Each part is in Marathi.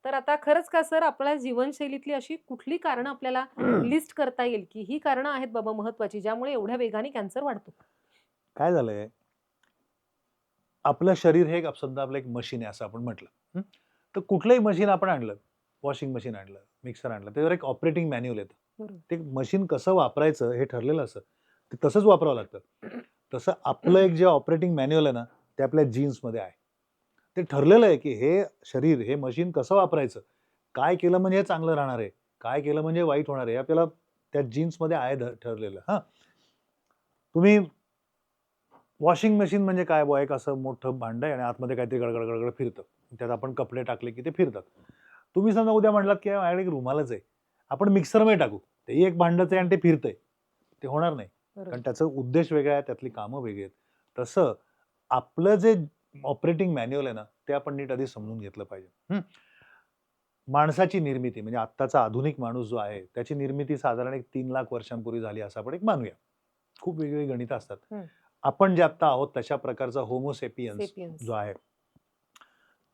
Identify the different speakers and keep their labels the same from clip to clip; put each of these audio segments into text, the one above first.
Speaker 1: तर आता खरंच का सर आपल्या जीवनशैलीतली अशी कुठली कारणं आपल्याला लिस्ट करता येईल, की ही कारणं आहेत बाबा महत्त्वाची, ज्यामुळे एवढ्या वेगाने कॅन्सर वाढतो?
Speaker 2: काय झालंय, आपलं शरीर हे एक समजा आपलं एक मशीन आहे असं आपण म्हटलं. हं. तर कुठलंही मशीन आपण आणलं, वॉशिंग मशीन आणलं, मिक्सर आणलं, त्याच्यावर एक ऑपरेटिंग मॅन्युअल येतं.
Speaker 1: बरोबर.
Speaker 2: ते मशीन कसं वापरायचं हे ठरलेलं असतं. ते तसंच वापरावं लागतं. तसं आपलं एक जे ऑपरेटिंग मॅन्युअल आहे ना, ते आपल्या जीन्समध्ये आहे. ते ठरलेलं आहे, की हे शरीर, हे मशीन कसं वापरायचं? काय केलं म्हणजे हे चांगलं राहणार आहे? काय केलं म्हणजे वाईट होणार आहे? हे आपल्याला त्या जीन्समध्ये आहे ठरलेलं. हां. तुम्ही वॉशिंग मशीन म्हणजे काय बुवा, एक असं मोठं भांडं आहे आणि आतमध्ये काहीतरी गडगड-गडगड फिरतं. त्यात आपण कपडे टाकले की ते फिरतात. तुम्ही समजा उद्या म्हटलात की माझ्याकडे एक रुमालच आहे. आपण मिक्सरमध्ये टाकू. तेही एक भांडंच आहे
Speaker 1: हां,
Speaker 2: आणि ते फिरतंय. ते होणार नाही. कारण
Speaker 1: बरोबर.
Speaker 2: त्याचा उद्देश वेगळा आहे, त्यातली कामं वेगळी आहेत. तसं आपलं जे ऑपरेटिंग मॅन्युअल आहे ना, ते आपण नीट आधी समजून घेतलं पाहिजे. माणसाची निर्मिती म्हणजे आत्ताचा आधुनिक माणूस जो आहे, त्याची निर्मिती साधारण एक 3,00,000 वर्षांपूर्वी झाली असं आपण एक मानूया. खूप वेगवेगळी गणितं असतात.
Speaker 1: हं.
Speaker 2: आपण जे आत्ता आहोत तशा प्रकारचा होमो सेपियन्स
Speaker 1: सेपियन्स.
Speaker 2: जो आहे,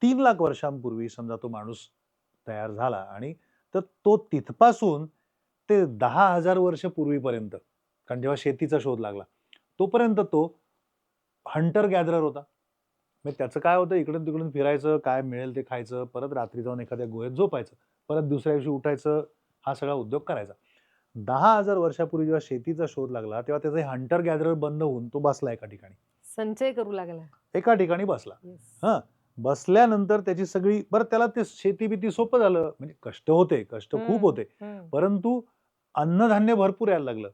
Speaker 2: 3,00,000 वर्षांपूर्वी समजा तो माणूस तयार झाला आणि तर तो तिथपासून ते 10,000 वर्ष पूर्वीपर्यंत, कारण जेव्हा शेतीचा शोध लागला, तोपर्यंत तो हंटर गॅदरर होता. मग त्याचं काय होतं, इकडून-तिकडून फिरायचं, काय मिळेल ते खायचं, परत रात्री जाऊन एखाद्या गुहेत झोपायचं. परत दुसऱ्या दिवशी उठायचं, हा सगळा उद्योग करायचा. 10,000 वर्षापूर्वी जेव्हा शेतीचा शोध लागला, तेव्हा त्याचे हंटर गॅदरर बंद होऊन तो बसला एका ठिकाणी.
Speaker 1: संचय करू लागला.
Speaker 2: एका ठिकाणी बसला.
Speaker 1: येस.
Speaker 2: हां. बसल्यानंतर त्याची सगळी बरं त्याला ते शेती-बिती सोपं झालं. म्हणजे कष्ट होते, कष्ट खूप
Speaker 1: हं,
Speaker 2: होते.
Speaker 1: हं.
Speaker 2: परंतु अन्नधान्य भरपूर यायला लागलं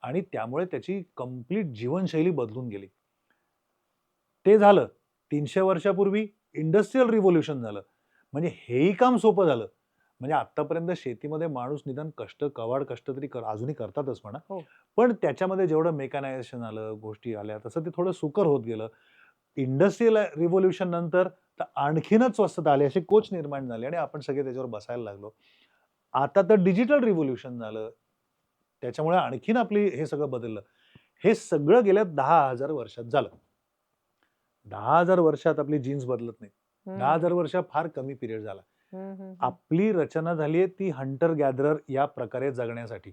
Speaker 2: आणि त्यामुळे त्याची कंप्लीट जीवनशैली बदलून गेली. ते झालं. 300 वर्षापूर्वी इंडस्ट्रियल रिव्होल्यूशन झालं. म्हणजे हेही काम सोपं झालं. म्हणजे आत्तापर्यंत शेतीमध्ये माणूस निदान कष्ट, कवाड कष्ट तरी अजूनही करतातच म्हणा.
Speaker 1: हो.
Speaker 2: पण त्याच्यामध्ये जेवढं मेकॅनायझेशन आलं, गोष्टी आल्या, तसं ते थोडं सुकर होत गेलं. इंडस्ट्रियल रिव्होल्यूशन नंतर तर आणखीनच स्वस्तता आली. असे कोच निर्माण झाले आणि आपण सगळे त्याच्यावर बसायला लागलो. आता तर डिजिटल रिव्होल्यूशन झालं. त्याच्यामुळे आणखीन आपली हे सगळं बदललं. हे सगळं गेल्या 10,000 वर्षात झालं. 10,000 वर्षात आपली जीन्स बदलत नाही.
Speaker 1: हं.
Speaker 2: 10,000 वर्ष फार कमी पिरियड झाला.
Speaker 1: हं, हं, हं.
Speaker 2: आपली रचना झाली आहे ती हंटर गॅदरर या प्रकारे जगण्यासाठी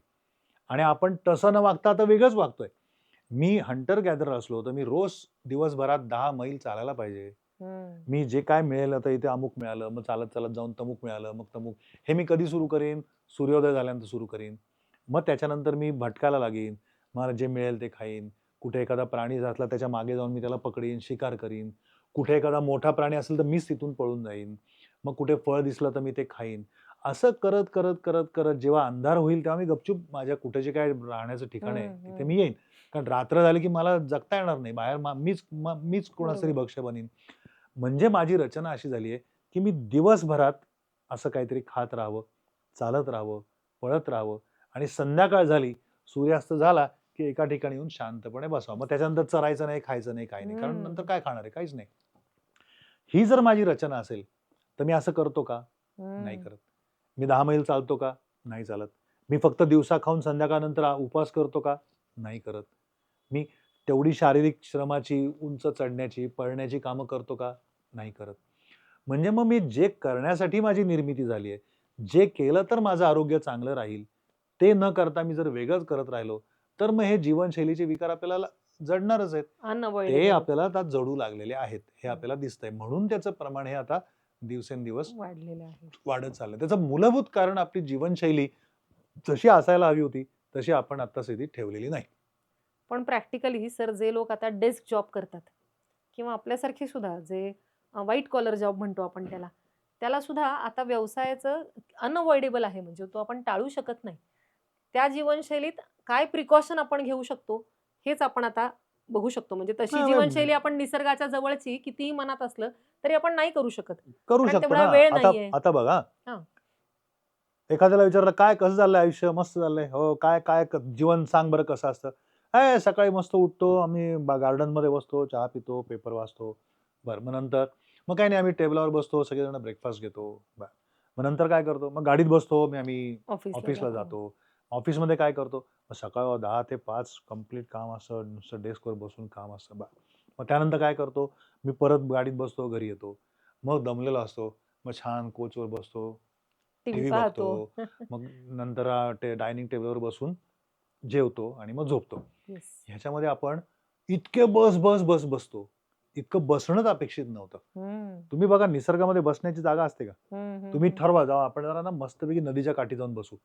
Speaker 2: आणि आपण तसं न वागता आता वेगळंच वागतोय. मी हंटर गॅदरर असलो तर मी रोज दिवसभरात 10 मैल चालायला पाहिजे.
Speaker 1: हं.
Speaker 2: मी जे काय मिळेल आता इथे अमुक मिळालं, मग चालत-चालत जाऊन तमुक मिळालं, मग तमुक. हे मी कधी सुरू करीन? सूर्योदय झाल्यानंतर सुरू करीन. मग त्याच्यानंतर मी भटकायला लागीन. मला जे मिळेल ते खाईन. कुठे एखादा प्राणी असला त्याच्या मागे जाऊन मी त्याला पकडीन, शिकार करीन. कुठे एखादा मोठा प्राणी असेल तर मीच तिथून पळून जाईन. मग कुठे फळ दिसलं तर मी ते खाईन. असं करत, करत, करत, करत जेव्हा अंधार होईल तेव्हा मी गपचूप माझ्या कुठे जे काही राहण्याचं ठिकाण आहे
Speaker 1: हं,
Speaker 2: तिथे
Speaker 1: हं.
Speaker 2: मी येईन. कारण रात्र झाली की मला जगता येणार नाही. बाहेर मीच कोणाचा तरी
Speaker 1: बरोबर.
Speaker 2: भक्ष्य बनीन. म्हणजे माझी रचना अशी झाली आहे, की मी दिवसभरात असं काहीतरी खात राहावं, चालत राहावं, पळत राहावं आणि संध्याकाळ झाली, सूर्यास्त झाला, की एका ठिकाणी येऊन शांतपणे बसावं. मग त्याच्यानंतर चरायचं नाही, खायचं नाही, काही नाही. कारण नंतर
Speaker 1: हं.
Speaker 2: काय खाणार आहे? काहीच नाही. ही जर माझी रचना असेल, तर मी असं करतो का? नाही
Speaker 1: हं.
Speaker 2: करत. मी 10 मैल चालतो का? नाही चालत. मी फक्त दिवसा खाऊन संध्याकाळनंतर उपवास करतो का? नाही करत. मी तेवढी शारीरिक श्रमाची, उंच चढण्याची, पळण्याची कामं करतो का? नाही करत. म्हणजे मग मी जे करण्यासाठी माझी निर्मिती झाली आहे, जे केलं तर माझं आरोग्य चांगलं राहील, ते न करता मी जर वेगळंच करत राहिलो, तर मग हे जीवनशैलीचे विकार आपल्याला जडणारच आहेत. ते
Speaker 1: अनअव्हॉइडेबल.
Speaker 2: आपल्याला आता जडू लागलेले आहेत. हे
Speaker 1: हं.
Speaker 2: आपल्याला दिसतंय. म्हणून त्याचं प्रमाण हे आता दिवसेंदिवस
Speaker 1: वाढलेलं आहे.
Speaker 2: वाढत चाललंय. त्याचं मूलभूत कारण आपली जीवनशैली जशी असायला हवी होती, तशी आपण आता स्थितीत ठेवलेली नाही.
Speaker 1: पण प्रॅक्टिकली सर जे लोक आता डेस्क जॉब करतात किंवा आपल्यासारखे सुद्धा जे व्हाईट कॉलर जॉब म्हणतो आपण त्याला, त्याला सुद्धा आता व्यवसायाचं अनअव्हॉइडेबल आहे म्हणजे तो आपण टाळू शकत नाही. त्या जीवनशैलीत काय प्रिकॉशन आपण घेऊ शकतो, हेच आपण आता बघू शकतो. म्हणजे तशी
Speaker 2: नाही,
Speaker 1: जीवनशैली आपण निसर्गाच्या जवळची कितीही मनात असलं, तरी आपण नाही करू शकत.
Speaker 2: करू
Speaker 1: कारण
Speaker 2: शकतो
Speaker 1: तेवढा
Speaker 2: ना.
Speaker 1: वेळ
Speaker 2: आता
Speaker 1: नाहीये.
Speaker 2: आता बघा,
Speaker 1: हां.
Speaker 2: एखाद्याला विचारलं, "काय कसं चाललंय आयुष्य?" "मस्त चाललंय." "हो, काय काय जीवन सांग बरं कसं असतं?" सकाळी मस्त उठतो, आम्ही गार्डनमध्ये बसतो, चहा पितो, पेपर वाचतो." बरं, मग नंतर? "मग काही नाही, आम्ही टेबलावर बसतो, सगळेजण ब्रेकफास्ट घेतो." बरं. "मग नंतर काय करतो?" "मग गाडीत बसतो, मग आम्ही
Speaker 1: ऑफिसला
Speaker 2: ऑफिसला
Speaker 1: जातो.
Speaker 2: जातो." "ऑफिसमध्ये काय करतो?" "मग सकाळ 10 ते 5 कंप्लीट काम असतं, नुसतं डेस्कवर बसून काम असतं." बरं. "मग त्यानंतर काय करतो?" "मी परत गाडीत बसतो, घरी येतो." मग दमलेलो असतो. मग छान कोचवर बसतो,
Speaker 1: टीव्ही
Speaker 2: टीव्ही
Speaker 1: पाहतो.
Speaker 2: बघतो, मग नंतर ते डायनिंग टेबलवर बसून जेवतो आणि मग झोपतो.
Speaker 1: येस.
Speaker 2: ह्याच्यामध्ये आपण इतके बसतो. इतकं बसणंच अपेक्षित नव्हतं.
Speaker 1: हं.
Speaker 2: तुम्ही बघा निसर्गामध्ये बसण्याची जागा असते का?
Speaker 1: हं, हं,
Speaker 2: तुम्ही
Speaker 1: हं.
Speaker 2: ठरवा जाऊ आपण जरा ना मस्तपैकी नदीच्या काठी जाऊन बसू.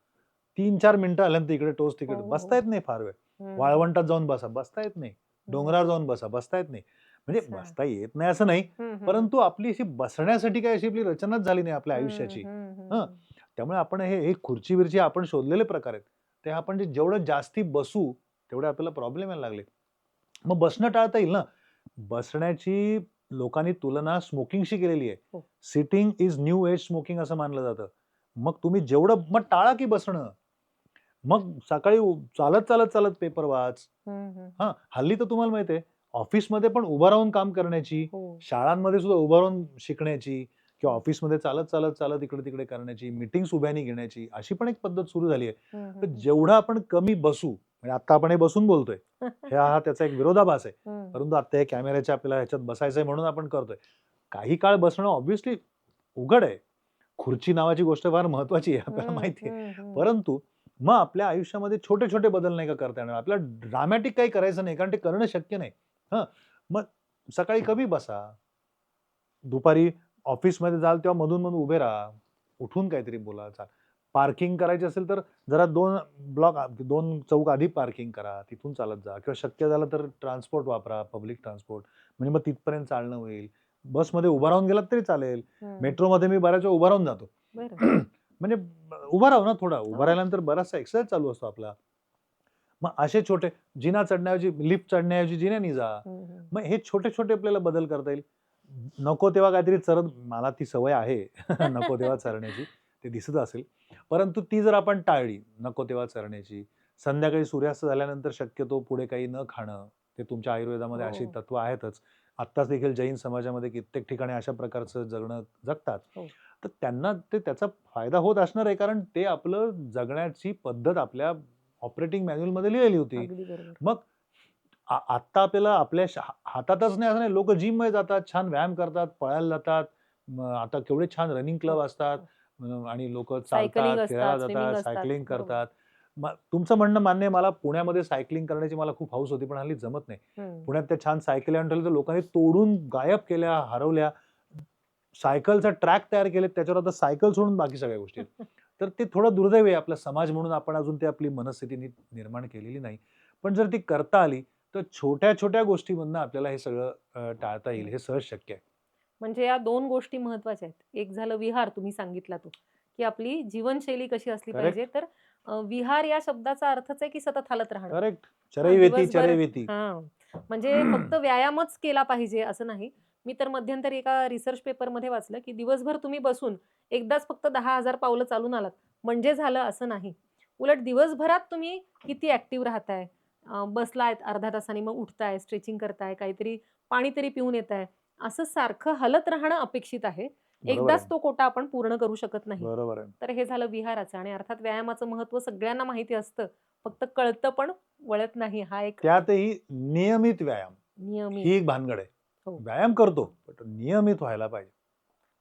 Speaker 2: 3-4 मिनिटं आल्यानंतर इकडे टोच
Speaker 1: हो,
Speaker 2: तिकडे
Speaker 1: हो.
Speaker 2: बसता येत नाही फार वेळ.
Speaker 1: हं, हं.
Speaker 2: वाळवंटात जाऊन बसता येत नाही.
Speaker 1: हं.
Speaker 2: डोंगरावर जाऊन बसता येत नाही. म्हणजे
Speaker 1: अच्छा.
Speaker 2: बसता येत नाही असं नाही,
Speaker 1: हं, हं, हं.
Speaker 2: परंतु आपली अशी बसण्यासाठी काही अशी आपली रचनाच झाली नाही आपल्या
Speaker 1: हं,
Speaker 2: आयुष्याची.
Speaker 1: हं, हं,
Speaker 2: हं.
Speaker 1: हं.
Speaker 2: त्यामुळे आपण हे खुर्ची-बिर्ची आपण शोधलेले प्रकार आहेत. ते आपण जेवढं जास्ती बसू, तेवढे आपल्याला प्रॉब्लेम यायला लागले. मग बसणं टाळता येईल ना. बसण्याची लोकांनी तुलना स्मोकिंगशी केलेली आहे.
Speaker 1: हो.
Speaker 2: Sitting is new age smoking असं मानलं जातं. मग तुम्ही जेवढं मग टाळा की बसणं. मग सकाळी चालत पेपर वाच.
Speaker 1: हं, हं.
Speaker 2: हां, हल्ली तर तुम्हाला माहिती आहे, ऑफिसमध्ये पण उभं राहून काम करण्याची,
Speaker 1: हो.
Speaker 2: शाळांमध्ये सुद्धा उभं राहून शिकण्याची किंवा
Speaker 1: हो.
Speaker 2: ऑफिसमध्ये चालत इकडे-तिकडे करण्याची, मीटिंग्स उभ्याने घेण्याची, अशी पण एक पद्धत सुरू झाली आहे.
Speaker 1: हं,
Speaker 2: तर
Speaker 1: हं, हं.
Speaker 2: जेवढं आपण कमी बसू, म्हणजे आता आपण हे बसून बोलतोय, हा त्याचा एक विरोधाभास आहे.
Speaker 1: हं.
Speaker 2: परंतु आता हे कॅमेऱ्याच्या आपल्याला ह्याच्यात बसायचंय म्हणून आपण करतोय. काही काळ बसणं ऑब्व्हियसली उघड आहे. खुर्ची नावाची गोष्ट फार महत्वाची आहे आपल्याला
Speaker 1: हं,
Speaker 2: माहिती आहे.
Speaker 1: हं, हं.
Speaker 2: परंतु मग आपल्या आयुष्यामध्ये छोटे-छोटे बदल नाही का करता येणार? आपल्याला ड्रामॅटिक काही करायचं नाही, कारण ते करणं शक्य नाही. हं, मग सकाळी कमी बसा. दुपारी ऑफिसमध्ये जाल तेव्हा मधून-मधून उभे राहा. उठून काहीतरी बोला. पार्किंग करायची असेल तर जरा 2 चौक आधी पार्किंग करा. तिथून चालत जा किंवा शक्य झालं तर ट्रान्सपोर्ट वापरा, पब्लिक ट्रान्सपोर्ट. म्हणजे मग तिथपर्यंत चालणं होईल. बसमध्ये उभा राहून गेलात तरी चालेल.
Speaker 1: हं.
Speaker 2: मेट्रोमध्ये मी बऱ्याच वेळा उभा राहून जातो.
Speaker 1: बरं.
Speaker 2: म्हणजे उभा राहू ना थोडा. उभा
Speaker 1: हो.
Speaker 2: राहिल्यानंतर बराचसा एक्सरसाइज चालू असतो आपला. मग असे छोटे जिना चढण्याऐवजी लिफ्ट चढण्याऐवजी जिन्यानी जा.
Speaker 1: हं, हं.
Speaker 2: मग हे छोटे-छोटे आपल्याला बदल करता येईल. नको तेव्हा काहीतरी चरत मला ती सवय आहे नको तेव्हा चरण्याची. ते दिसत असेल. परंतु ती जर आपण टाळली, नको तेव्हा चरण्याची, संध्याकाळी सूर्यास्त झाल्यानंतर शक्यतो पुढे काही न खाणं, ते तुमच्या आयुर्वेदामध्ये अशी
Speaker 1: हो.
Speaker 2: तत्व आहेतच. आत्ताच देखील जैन समाजामध्ये कित्येक ठिकाणी अशा प्रकारचं जगणं जगतात.
Speaker 1: हो.
Speaker 2: तर त्यांना त्याचा फायदा होत असणार आहे, कारण ते आपलं जगण्याची पद्धत आपल्या ऑपरेटिंग मॅन्युअलमध्ये लिहिलेली होती.
Speaker 1: अगदी बरोबर.
Speaker 2: मग आत्ता आपल्याला आपल्या हातातच नाही असं नाही, लोकं जिममध्ये जातात, छान व्यायाम करतात, पळायला जातात. मग आता केवढे छान रनिंग
Speaker 1: हो,
Speaker 2: क्लब असतात
Speaker 1: हो.
Speaker 2: आणि लोकं चालतात,
Speaker 1: सायकलिंग
Speaker 2: फिरायला
Speaker 1: असतात,
Speaker 2: जातात,
Speaker 1: स्विमिंग असतात.
Speaker 2: सायकलिंग
Speaker 1: बरोबर.
Speaker 2: करतात. मग तुमचं म्हणणं मान्य आहे. मला पुण्यामध्ये सायकलिंग करण्याची मला खूप हौस होती, पण हल्ली जमत नाही.
Speaker 1: हं.
Speaker 2: पुण्यात त्या छान सायकली आणून ठेवल्या, तर लोकांनी तोडून गायब केल्या, हरवल्या. सायकलचा ट्रॅक तयार केलेत, त्याच्यावर आता सायकल सोडून बाकी सगळ्या गोष्टी आहेत. तर ते थोडं दुर्दैव आहे. आपला समाज म्हणून आपण अजून ते आपली मनस्थिती नीट निर्माण केलेली नाही. पण जर ती करता आली, तर छोट्या-छोट्या गोष्टींमधनं आपल्याला हे सगळं टाळता येईल.
Speaker 1: हं.
Speaker 2: हे सहज शक्य आहे.
Speaker 1: म्हणजे या 2 गोष्टी महत्त्वाच्या आहेत. एक झालं विहार तुम्ही सांगितला तो, की आपली जीवनशैली कशी असली पाहिजे.
Speaker 2: करेक्ट,
Speaker 1: तर विहार या शब्दाचा अर्थच आहे, की सतत हालत राहणं.
Speaker 2: करेक्ट.
Speaker 1: हां,
Speaker 2: चरैवेती,
Speaker 1: दिवसभर
Speaker 2: चरैवेती.
Speaker 1: हां, म्हणजे फक्त व्यायामच केला पाहिजे असं नाही. मी तर मध्यंतरी एका रिसर्च पेपरमध्ये वाचलं, की दिवसभर तुम्ही बसून एकदाच फक्त 10,000 पावलं चालून आलात, म्हणजे झालं असं नाही. उलट दिवसभरात तुम्ही किती ॲक्टिव्ह राहताय, बसलायत अर्ध्या तासाने मग उठताय, स्ट्रेचिंग करताय, काहीतरी पाणी तरी पिऊन येताय. असं सारखं हलत राहणं अपेक्षित आहे.
Speaker 2: बरोबर आहे.
Speaker 1: एकदाच तो कोटा आपण पूर्ण करू शकत नाही.
Speaker 2: बरोबर आहे.
Speaker 1: तर हे झालं विहाराचं आणि अर्थात व्यायामाचं महत्त्व सगळ्यांना माहिती असतं. फक्त कळतं पण वळत नाही. हा एक
Speaker 2: त्यातही नियमित व्यायाम ही
Speaker 1: नियमित.
Speaker 2: एक भानगड आहे.
Speaker 1: हो,
Speaker 2: व्यायाम करतो, पण नियमित व्हायला पाहिजे.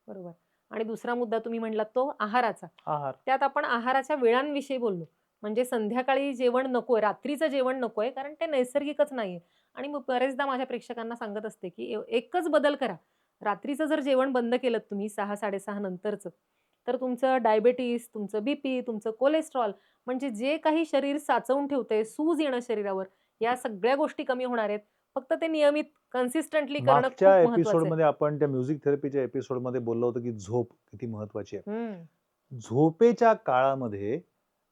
Speaker 1: बरोबर. आणि दुसरा मुद्दा तुम्ही म्हटलात तो आहाराचा.
Speaker 2: आहार.
Speaker 1: त्यात आपण आहाराच्या वेळांविषयी बोललो. म्हणजे संध्याकाळी जेवण नकोय, रात्रीचं जेवण नकोय, कारण ते नैसर्गिकच नाहीये. आणि मग बरेचदा माझ्या प्रेक्षकांना सांगत असते, की एकच बदल करा. रात्रीचं जर जेवण बंद केलत तुम्ही 6:00-6:30 नंतरचं, तर तुमचं डायबिटीज, तुमचं बीपी, तुमचं कोलेस्टेरॉल म्हणजे जे काही शरीर साचवून ठेवतंय, सूज येणं शरीरावर, या सगळ्या गोष्टी कमी होणार आहेत. फक्त ते नियमित कन्सिस्टंटली करणं
Speaker 2: मागच्या
Speaker 1: खूप महत्वाचं आहे.
Speaker 2: एपिसोडमध्ये आपण त्या म्युझिक थेरपीच्या एपिसोडमध्ये बोललो होतो, की झोप किती महत्वाची आहे.
Speaker 1: हं,
Speaker 2: झोपेच्या काळामध्ये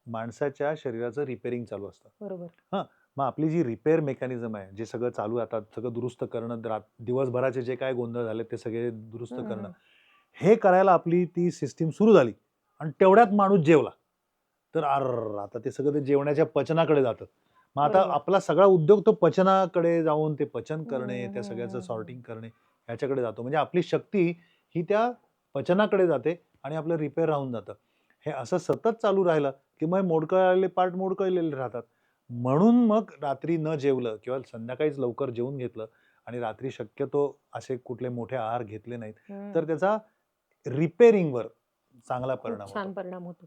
Speaker 2: माणसाच्या शरीराचं रिपेअरिंग चालू असतं.
Speaker 1: बरोबर.
Speaker 2: हां, मग आपली जी रिपेअर मेकॅनिझम आहे, जे सगळं चालू आहे आता सगळं दुरुस्त करणं, दिवसभराचे जे काही गोंधळ झाले ते सगळे दुरुस्त
Speaker 1: हं,
Speaker 2: करणं.
Speaker 1: हं.
Speaker 2: हे करायला आपली ती सिस्टम सुरू झाली आणि तेवढ्यात माणूस जेवला. तर आता ते सगळं ते जेवणाच्या पचनाकडे जातं. मग आता
Speaker 1: बरोबर.
Speaker 2: आपला सगळा उद्योग तो पचनाकडे जाऊन ते पचन
Speaker 1: हं,
Speaker 2: करणे, त्या
Speaker 1: हं,
Speaker 2: सगळ्याचं
Speaker 1: हं, हं.
Speaker 2: सॉर्टिंग करणे ह्याच्याकडे जातो. म्हणजे आपली शक्ती ही त्या पचनाकडे जाते आणि आपलं रिपेअर राहून जातं. हे असं सतत चालू राहिलं, की मग मोडकळलेले पार्ट मोडकळलेले राहतात. म्हणून मग रात्री न जेवलं किंवा संध्याकाळीच लवकर जेवून घेतलं आणि रात्री शक्यतो असे कुठले मोठे आहार घेतले नाहीत,
Speaker 1: हं.
Speaker 2: तर त्याचा रिपेअरिंगवर चांगला
Speaker 1: खूप
Speaker 2: परिणाम
Speaker 1: छान
Speaker 2: होतो.
Speaker 1: परिणाम होतो.